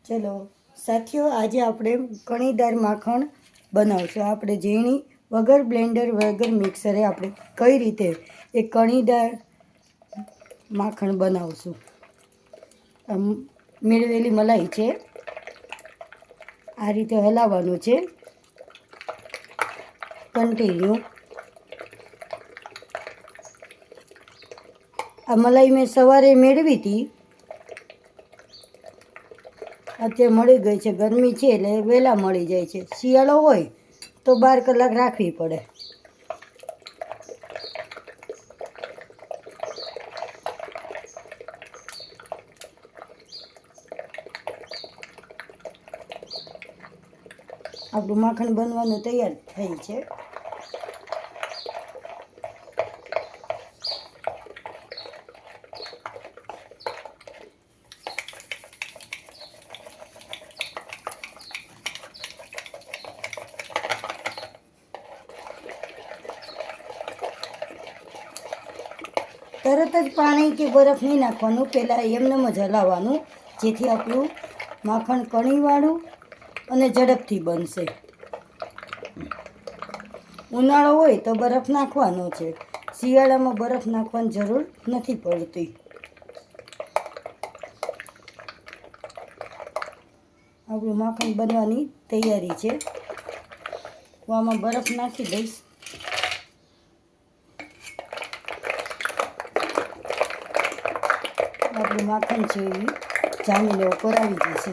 ચલો સાથીઓ, આજે આપણે કણીદાર માખણ બનાવશું. આપણે ઝીણી વગર બ્લેન્ડર વગર મિક્સરે આપણે કઈ રીતે એ કણીદાર માખણ બનાવશું. મેળવેલી મલાઈ છે, આ રીતે હલાવવાનું છે કન્ટિન્યુ. આ મલાઈ મેં સવારે મેળવી હતી, અત્યારે મળી ગઈ છે. ગરમી છે એટલે વહેલા મળી જાય છે. શિયાળો હોય તો 12 કલાક રાખવી પડે. આપણું માખણ બનવાનું તૈયાર થઈ છે. તરત જ પાણી કે બરફ નહીં નાખવાનું, પહેલાં એમનેમ જ હલાવવાનું, જેથી આપણું માખણ કણીવાળું અને ઝડપથી બનશે. ઉનાળો હોય તો બરફ નાખવાનો છે, શિયાળામાં બરફ નાખવાની જરૂર નથી પડતી. આપણું માખણ બનવાની તૈયારી છે. હું આમાં બરફ નાખી દઈશ. આપણું માખણ છે એ જામીને ઉપર આવી જશે.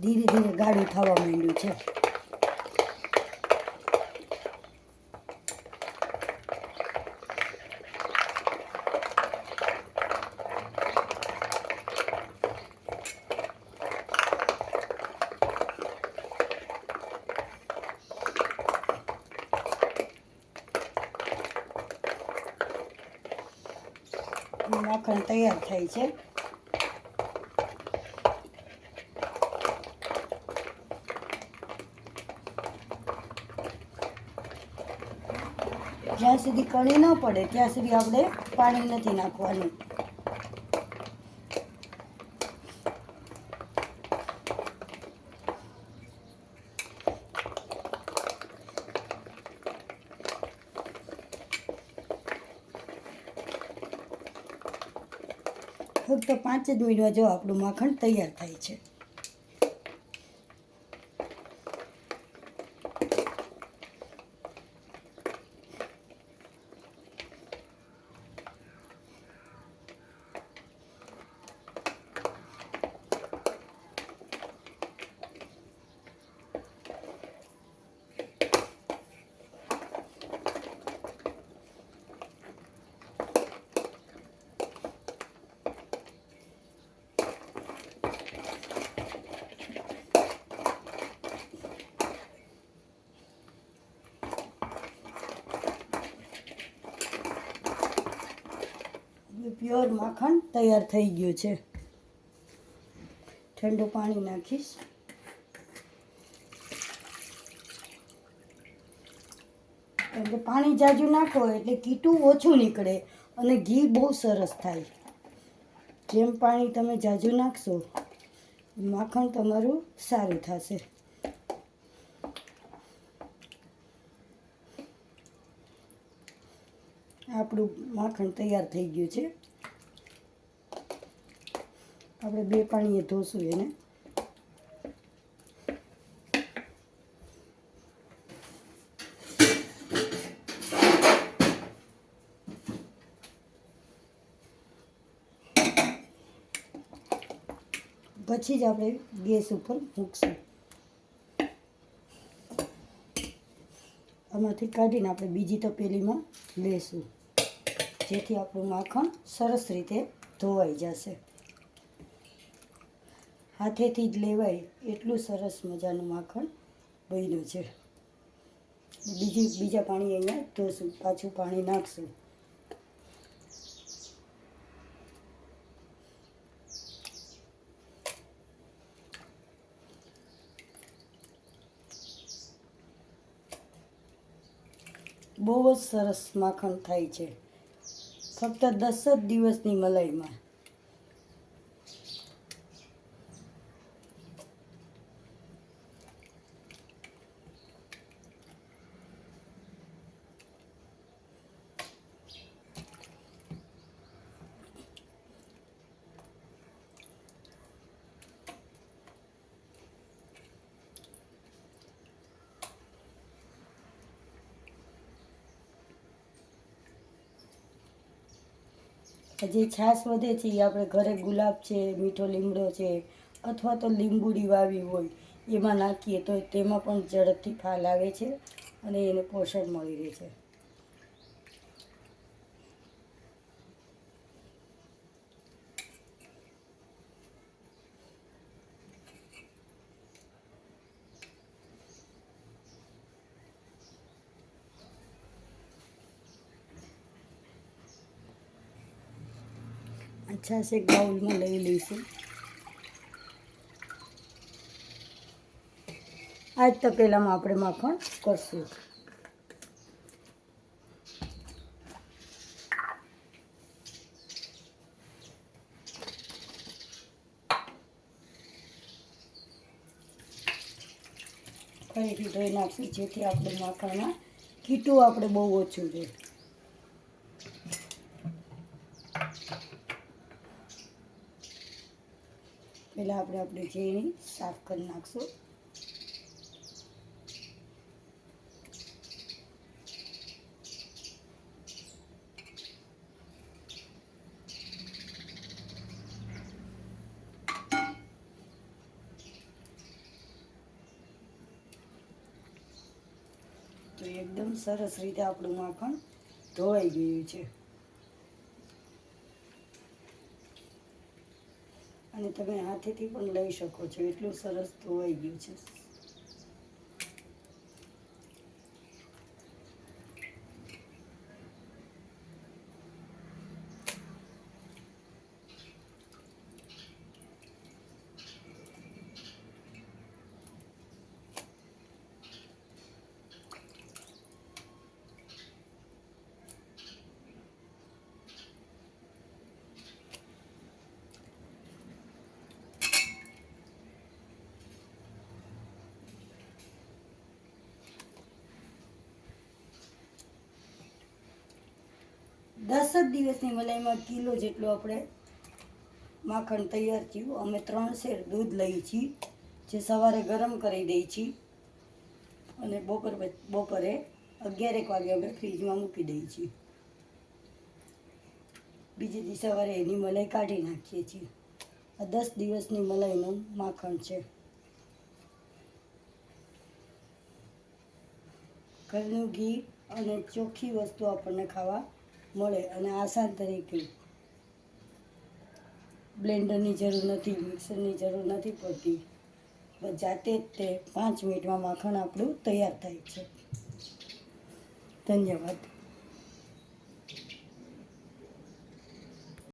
ધીરે ધીરે ગાઢું થવા માંડ્યું છે. માખણ તૈયાર થાય છે. જ્યાં સુધી કણી ન પડે ત્યાં સુધી આપણે પાણી નથી નાખવાનું. ફક્ત 5 જ મિનિટમાં જો આપણું માખણ તૈયાર થાય છે. પ્યોર માખણ તૈયાર થઈ ગયું છે. ઠંડુ પાણી નાખીશ. એટલે પાણી જાજુ નાખો એટલે કીટું ઓછું નીકળે અને ઘી બહુ સરસ થાય. જેમ પાણી તમે જાજુ નાખશો માખણ તમારું સારું થશે. આપણું માખણ તૈયાર થઈ ગયું છે. આપણે 2 પાણીએ ધોશું એને. પછી જ આપણે ગેસ ઉપર મૂકશું. આમાંથી કાઢીને આપણે બીજી તપેલીમાં લેશું, જેથી આપણું માખણ સરસ રીતે ધોવાઈ જશે. હાથેથી જ લેવાય એટલું સરસ મજાનું માખણ બન્યું છે. બીજા પાણી અહીંયા ધોશું, પાછું પાણી નાખશું. બહુ જ સરસ માખણ થાય છે ફક્ત 10 જ દિવસની મલાઈમાં. જે છાશ વધે છે એ આપણે ઘરે ગુલાબ છે, મીઠો લીમડો છે અથવા તો લીંબુડી વાવી હોય એમાં નાખીએ તો તેમાં પણ ઝડપથી ફાલ આવે છે અને એને પોષણ મળી રહે છે. છાશ એક બાઉલમાં લઈ લઈશું. આ જ તપેલામાં આપણે માખણ કરશું. ફરીથી ધોઈ નાખશું જેથી આપણે માખણમાં કીટું આપણે બહુ ઓછું છે. પહેલાં આપણે આપણી ઝીણી સાફ કરી નાખશું. તો એકદમ સરસ રીતે આપણું માખણ ધોવાઈ ગયું છે અને તમે હાથેથી પણ લઈ શકો છો, એટલું સરસ ધોવાઈ ગયું છે. દસ જ દિવસની મલાઈમાં કિલો જેટલું આપણે માખણ તૈયાર થયું. અમે 3 શેર દૂધ લઈએ છીએ જે સવારે ગરમ કરી દઈએ છીએ અને બપોરે 11 વાગે અમે ફ્રીજમાં મૂકી દઈએ છીએ. બીજે દી સવારે એની મલાઈ કાઢી નાખીએ છીએ. આ 10 દિવસની મલાઈનું માખણ છે. ઘરનું ઘી અને ચોખ્ખી વસ્તુ આપણને ખાવા મળે અને આસાન તરીકે. બ્લેન્ડરની જરૂર નથી, મિક્સરની જરૂર નથી પડતી. બસ જાતે જ તે 5 મિનિટમાં માખણ આપણું તૈયાર થાય છે. ધન્યવાદ.